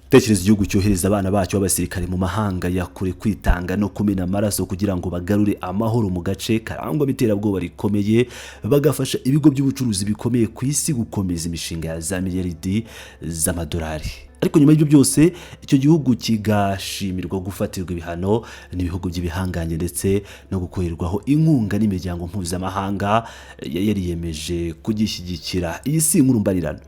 Tekereza igihugu cyohereza abana bacyo b'abasirikare mu mahanga yakure kwitanga no kumena amaraso kugira ngo bagarure amahoro mu gace karangwa iterabwoba rikomeye, bagafasha ibigo by'ubucuruzi bikomeye ku isi gukomeza imishinga ya za miliyaridi z'amadolari. Ariko nyuma y'ibyo byose icyo gihugu kigashimirwa gufatirwa ibihano n'ibihugu by'ibihanganye ndetse no gukorerwaho inkunga n'imiryango mpuzamahanga yariyemeje kugishyigikira. Iyi si inkuru mbarirano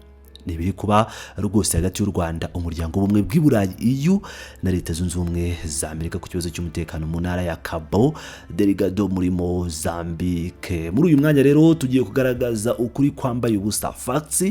nibiri kuba rwose hagati y'u Rwanda, umuryango w'ubumwe bw'i Burayi EU na Leta Zunze Ubumwe za Amerika ku kibazo cy'umutekano mu ntara ya Cabo Delgado muri Mozambique. Muri uyu mwanya rero tugiye kugaragaza ukuri kwambaye ubusa, facts,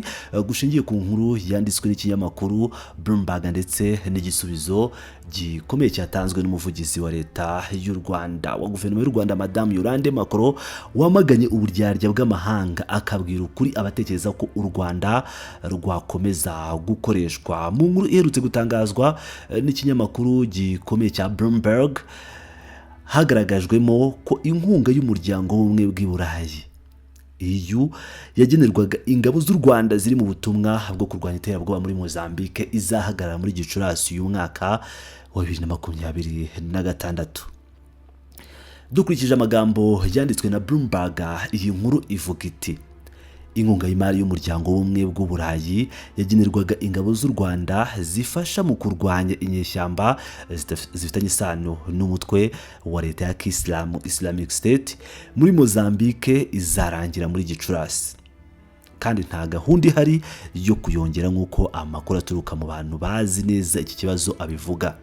gushingiye ku nkuru yanditswe n'ikinyamakuru Bloomberg ndetse n'igisubizo gikomeye cyatanzwe n'umuvugizi wa leta y'u Rwanda wa guverinoma y'u Rwanda Madame Urwanda Macron, wamaganye uburyarya bw'amahanga akabwira ukuri abatekereza ko u Rwanda rwakomeza gukoreshwa. Mu nkuru iherutse gutangazwa n'ikinyamakuru gikomeye cya Bloomberg, hagaragajwemo ko inkunga y'umuryango w'ubumwe bw'i Burayi EU yagenerwaga ingabo z'u Rwanda ziri mu butumwa bwo kurwanya iterabwoba muri Mozambique izahagarara muri Gicurasi uyu mwaka wa 2026. Dukurikije amagambo yanditswe na Bloomberg, iyi nkuru ivuga iti: inkunga y'imari y'umuryango w'ubumwe bw'u Burayi yagenerwaga ingabo z'u Rwanda zifasha mu kurwanya inyeshyamba zifitanye isano n'umutwe wa leta ya Kisilamu Islamic State muri Mozambique izarangira muri Gicurasi, kandi nta gahunda ihari yo kuyongera nk'uko amakuru aturuka mu bantu bazi neza iki kibazo abivuga.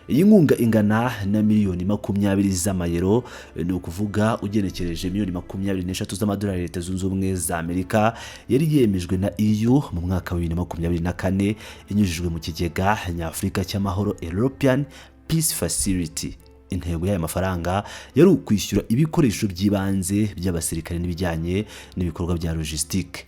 Iyi nkunga ingana na miliyoni 20 z'amayero, ni ukuvuga ugenekereje miliyoni 23 z'amadolari Leta Zunze Ubumwe za Amerika, yari yemejwe na EU mu mwaka wa 2024 inyujijwe mu kigega nyafurika cy'amahoro European Peace Facility. Intego y'aya mafaranga yari ukwishyura ibikoresho by'ibanze by'abasirikare n'ibijyanye n'ibikorwa bya logistique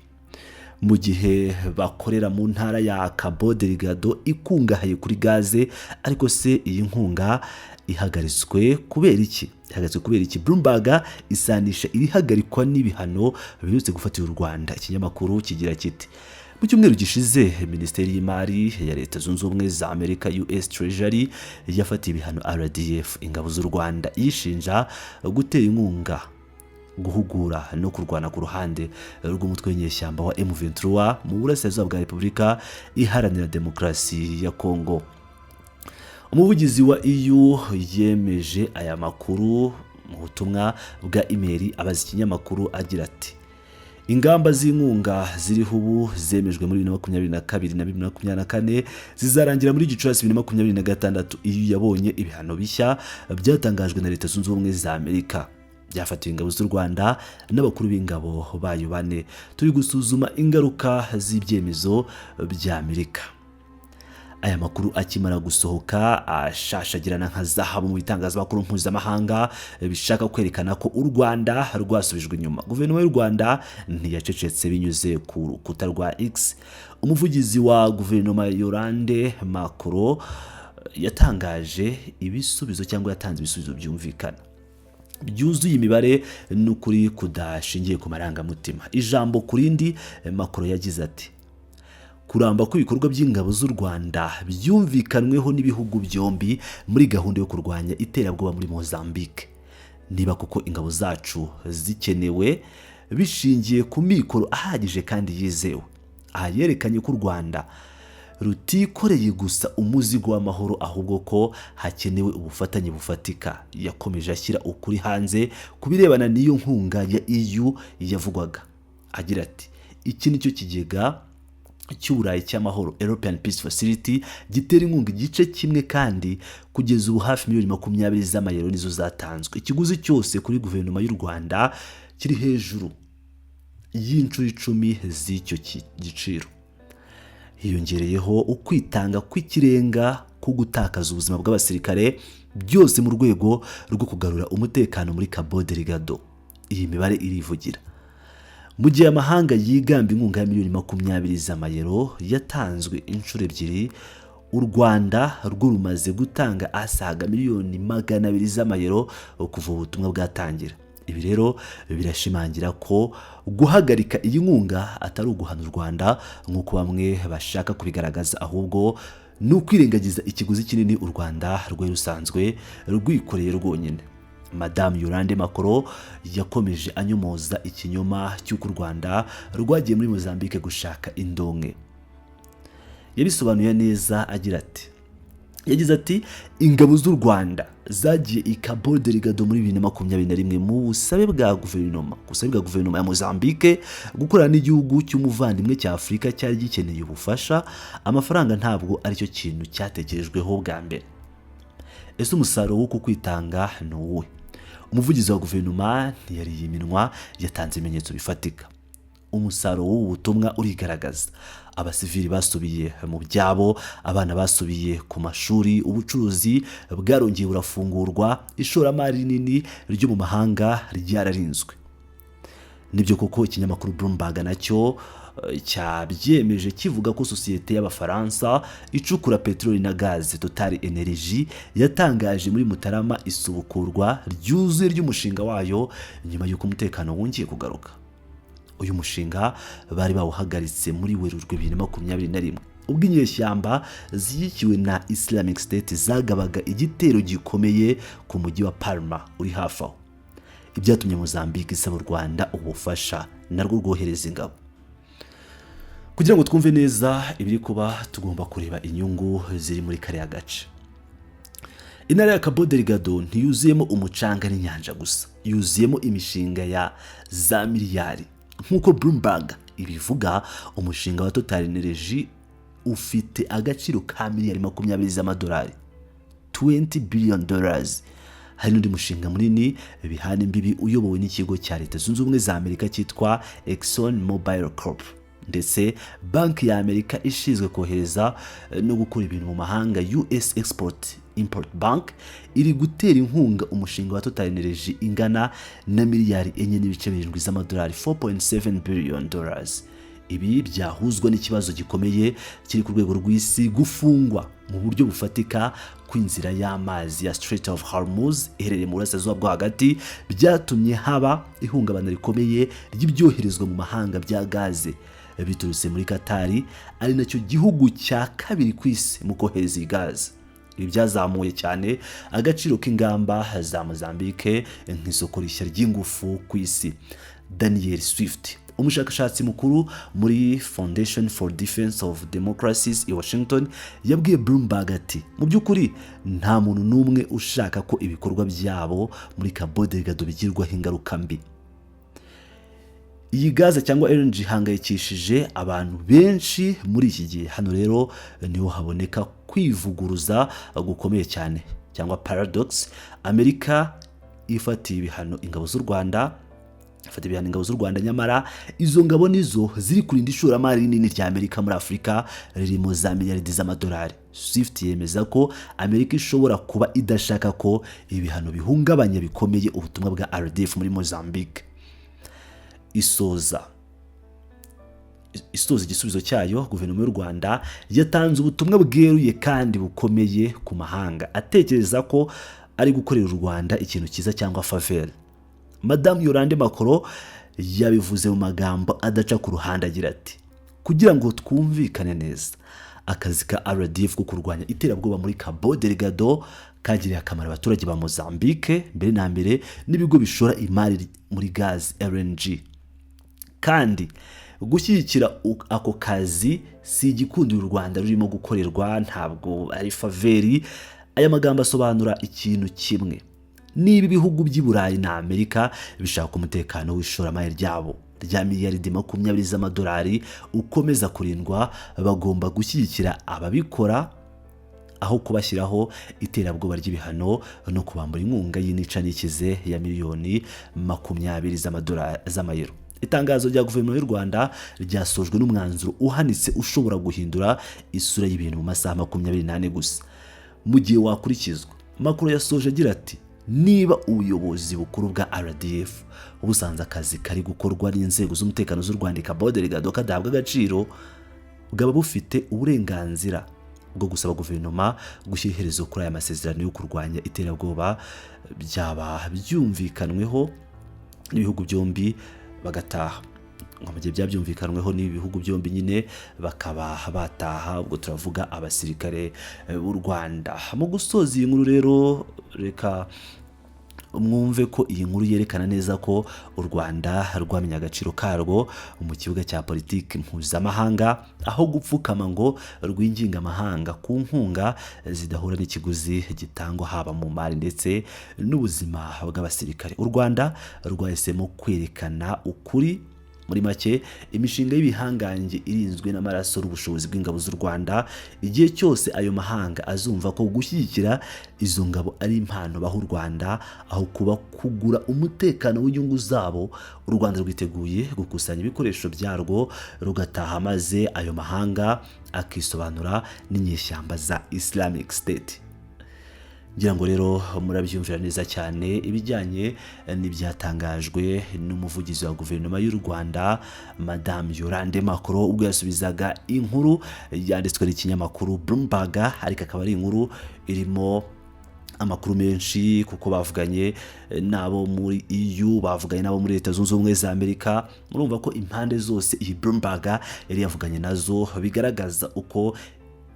mu gihe bakorera mu ntara ya Cabo Delgado ikungahaye kuri gaze. Ariko se iyi nkunga ihagaritswe kubera iki? Bloomberg isanisha irihagarikwa n'ibihano biherutse gufatira u Rwanda. Ikinyamakuru kigira kiti: mu cyumweru gishize Minisiteri y'Imari ya Leta Zunze Ubumwe za Amerika US Treasury yafatiye ibihano RDF, ingabo z'u Rwanda, yishinja gutera inkunga, guhugura no kurwana ku ruhande rw'umutwe w'inyeshyamba wa M23 mu burasirazuba bwa Repubulika Iharanira Demokarasi ya Kongo. Umuvugizi wa EU yemeje aya makuru mu butumwa bwa email abaza ikinyamakuru agira ati: ingamba z'inkunga ziriho ubu zemejwe muri 2022 na 2024 zizarangira muri Gicurasi 2026. EU yabonye ibihano bishya byatangajwe na Leta Zunze Ubumwe za Amerika byafatiwe ingabo z'u Rwanda n'abakuru b'ingabo bayo 4. Turi gusuzuma ingaruka z'ibyemezo bya Amerika. Aya makuru akimara gusohoka ashashagirana nka zahabu mu bitangazamakuru mpuzamahanga bishaka kwerekana ko u Rwanda rwasubijwe inyuma. Guverinoma y'u Rwanda ntiyacecetse binyuze ku rukuta rwa X. Umuvugizi wa guverinoma Urwanda Macron yatangaje ibisubizo cyangwa yatanze ibisubizo byumvikana byuzuye imibare n'ukuri kudashingiye ku marangamutima. Ijambo kurindi, Macron yagize ati: kuramba kw'ibikorwa by'ingabo z'u Rwanda byumvikanweho n'ibihugu byombi muri gahunda yo kurwanya iterabwoba muri Mozambique. Niba kuko ingabo zacu zikenewe bishingiye ku mikoro ahagije kandi yizewe. Aha yerekanye ko u Rwanda rutikoreye gusa umuzigo w'amahoro, ahubwo ko hakenewe ubufatanye bufatika. Yakomeje ashyira ukuri hanze kubirebana n'iyo nkunga ya EU yavugwaga agira ati: iki nicyo kigega cy'Uburayi cy'amahoro European Peace Facility gitera inkunga igice kimwe, kandi kugeza ubu hafi miliyoni 20 z'amayero nizo zatanzwe. Ikiguzi cyose kuri guverinoma y'u Rwanda kiri hejuru y'inshuro 10 z'icyo giciro. Hiyongereyeho ukwitanga kw'ikirenga ku gutakaza ubuzima bw'abasirikare, byose mu rwego rwo kugarura umutekano muri Cabo Delgado. Iyi mibare irivugira. Mu gihe amahanga yigamba inkunga ya miliyoni 20 z'amayero yatanzwe inshuro 2, u Rwanda rwo rumaze gutanga asaga miliyoni 200 z'amayero kuva ubutumwa bwatangira. Ibi rero birashimangira ko guhagarika iyi nkunga atari uguhana u Rwanda nk'uko bamwe bashaka kubigaragaza, ahubwo ni ukwirengagiza ikiguzi kinini u Rwanda rwari rusanzwe rwikoreye rwonyine. Madame Yolande Makoro yakomeje anyomoza ikinyoma cy'uko u Rwanda rwagiye muri Mozambique gushaka indonke. Yabisobanuye neza agira ati, yagize ati ingabo z'u Rwanda zagiye i Cabo Delgado muri 2021 mu busabe bwa guverinoma ya Mozambique gukorana n'igihugu cy'umuvandimwe cya Afurika cyari gikeneye ubufasha. Amafaranga ntabwo ari cyo kintu cyatekerejweho bwa mbere. Ese umusaruro w'uko kwitanga ni uwuhe? Umuvugizi wa guverinoma ntiyariye iminwa, yatanze ibimenyetso bifatika. Umusaruro w'ubu butumwa urigaragaza. Abasivili basubiye mu byabo, abana basubiye ku mashuri, ubucuruzi bwarongeye burafungurwa, ishoramari rinini ryo mu mahanga ryararinzwe. Nibyo koko ikinyamakuru Bloomberg nacyo cyabyemeje kivuga ko sosiyete y'Abafaransa icukura peteroli na gaze Total Energy yatangaje muri Mutarama isubukurwa ryuzuye ry'umushinga wayo nyuma y'uko umutekano wongeye kugaruka. Uyu mushinga bari bawuhagaritse muri Werurwe 2021 ubwo inyeshyamba ziyikiwe na Islamic State zagabaga igitero gikomeye ku mujyi wa Palma uri hafi aho. Ibyatumye Mozambique isaba u Rwanda ubufasha narwo rwohereza ingabo. Kugira ngo twumve neza ibiri kuba, tugomba kureba inyungu ziri muri kariya gace. Intara ya Cabo Delgado ntiyuzuyemo umucanga n'inyanja gusa, yuzuyemo imishinga ya za miliyari. Nk'uko Bloomberg ibivuga, umushinga wa Total Energy ufite agaciro ka miliyari 20 z'amadolari, $20 billion. Hari n'undi mushinga munini bihana imbibi uyobowe n'ikigo cya Leta Zunze Ubumwe za Amerika cyitwa Exxon Mobil Corp, ndetse banki ya Amerika ishinzwe kohereza no gukora ibintu mu mahanga US Export Import Bank iri gutera inkunga umushinga wa Total Energy ingana na miliyari 4.7 z'amadolari, $4.7 billion. Ibi byahuzwa n'ikibazo gikomeye kiri ku rwego rw'isi, gufungwa mu buryo bufatika kw'inzira y'amazi ya Strait of Hormuz iherereye mu burasirazuba bwo hagati, byatumye haba ihungabana rikomeye ry'ibyoherezwa mu mahanga bya gaze biturutse muri Katari, ari nacyo gihugu cya kabiri ku isi mu kohereza gaze. Ibi byazamuye cyane agaciro k'ingamba za Mozambique nk'isoko rishya ry'ingufu ku isi. Daniel Swift, umushakashatsi mukuru muri Foundation for Defense of Democracies i Washington, yabwiye Bloomberg ati mu by'ukuri nta muntu n'umwe ushaka ko ibikorwa byabo muri Cabo Delgado bigirwaho ingaruka mbi. Iyi gaza cyangwa LNG hangayikishije abantu benshi muri iki gihe. Hano rero niho haboneka kwivuguruza gukomeye cyane cyangwa paradox. Amerika ifatiye ibihano ingabo z'u Rwanda, nyamara izo ngabo nizo ziri kurinda ishoramari rinini rya Amerika muri Afurika ririmo za miliyari z'amadolari. Swift yemeza ko Amerika ishobora kuba idashaka ko ibihano bihungabanya bikomeye ubutumwa bwa RDF muri Mozambique. Isoza igisubizo cyayo, guverinoma y'u Rwanda yatanze ubutumwa bweruye kandi bukomeye ku mahanga, atekereza ko ari gukorera u Rwanda ikintu cyiza cyangwa faveur. Madame Yolande Makoro yabivuze mu magambo adaca ku ruhande agira ati, kugira ngo twumvikane neza, akazi ka RDF ko kurwanya iterabwoba muri Cabo Delgado kagiriye akamaro abaturage ba Mozambique mbere na mbere n'ibigo bishora imari muri gaz LNG. Kandi gushyigikira ako kazi si igikundiro u Rwanda rurimo gukorerwa, ntabwo ari faveri. Aya magambo asobanura ikintu kimwe: niba ibihugu by'i Burayi na Amerika bishaka umutekano w'ishoramari ryabo rya miliyari 20 z'amadolari ukomeza kurindwa, bagomba gushyigikira ababikora aho kubashyiraho iterabwoba ry'ibihano no kubambura inkunga y'inica n'ikize ya miliyoni 20 z'amayero. Itangazo rya guverinoma y'u Rwanda ryasojwe n'umwanzuro uhanitse ushobora guhindura isura y'ibintu mu masaha 24 gusa. Mu gihe wakurikizwa, Makuru yasoje agira ati, niba ubuyobozi bukuru bwa RDF ubusanze akazi kari gukorwa n'inzego z'umutekano z'u Rwanda Cabo Delgado kadahabwa agaciro, bwaba bufite uburenganzira bwo gusaba guverinoma gushyira iherezo kuri aya masezerano yo kurwanya iterabwoba byaba byumvikanweho n'ibihugu byombi bagataha. ngo mu gihe byabyumvikanweho n'ibihugu byombi nyine bakaba bataha. Ubwo turavuga abasirikare b'u Rwanda. Mu gusoza iyi nkuru rero reka mwumve ko iyi nkuru yerekana neza ko u Rwanda rwamenye agaciro karwo mu kibuga cya politiki mpuzamahanga, aho gupfukama ngo rwinginga amahanga ku nkunga zidahura n'ikiguzi gitangwa haba mu mari ndetse n'ubuzima bw'abasirikare. U Rwanda rwahisemo kwerekana ukuri. Muri make, imishinga y'ibihangange irinzwe n'amaraso n'ubushobozi bw'ingabo z'u Rwanda, igihe cyose ayo mahanga azumva ko gushyigikira izo ngabo ari impano baha u Rwanda aho kuba kugura umutekano w'inyungu zabo, u Rwanda rwiteguye gukusanya ibikoresho byarwo rugataha, maze ayo mahanga akisobanura n'inyeshyamba za Islamic State. Ngira ngo rero murabyumvira neza cyane ibijyanye n'ibyatangajwe n'umuvugizi wa guverinoma y'u Rwanda Madame Yolande Macron ubwo yasubizaga inkuru yanditswe n'ikinyamakuru Bloomberg, ariko akaba ari inkuru irimo amakuru menshi kuko bavuganye nabo muri EU, bavuganye nabo muri Leta Zunze Ubumwe za Amerika. Murumva ko impande zose iyi Bloomberg yari yavuganye nazo, bigaragaza uko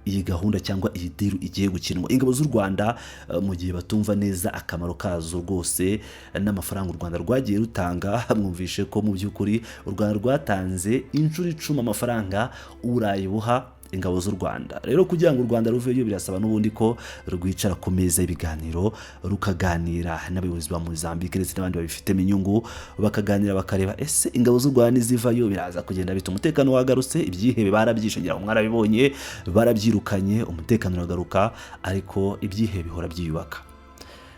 iyi gahunda cyangwa iyi deal igiye gukinwa. Ingabo z'u Rwanda mu gihe batumva neza akamaro kazo rwose n'amafaranga u Rwanda rwagiye rutanga, mwumvishe ko mu by'ukuri u Rwanda rwatanze inshuro 10 amafaranga Uburayi buha ingabo z'u Rwanda. Rero kugira ngo u Rwanda ruveyo birasaba n'ubundi ko rwicara ku meza y'ibiganiro rukaganira n'abayobozi ba Mozambique ndetse n'abandi babifitemo inyungu, bakaganira bakareba ese ingabo z'u Rwanda nizivayo biraza kugenda bita umutekano wagarutse. Ibyihebe barabyishingira, mwarabibonye, barabyirukanye, umutekano uragaruka, ariko ibyihebe bihora byiyubaka.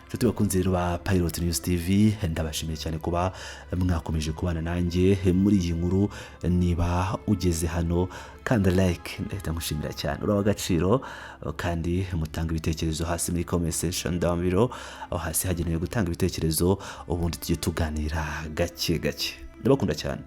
Nshuti bakunze rero ba Pilot News TV, ndabashimiye cyane kuba mwakomeje kubana nanjye muri iyi nkuru. Niba ugeze hano kanda like, ndahita ngushimira cyane, urawa agaciro, kandi mutanga ibitekerezo hasi muri comment section down below, aho hasi hagenewe gutanga ibitekerezo, ubundi tujye tuganira gake gake. Ndabakunda cyane.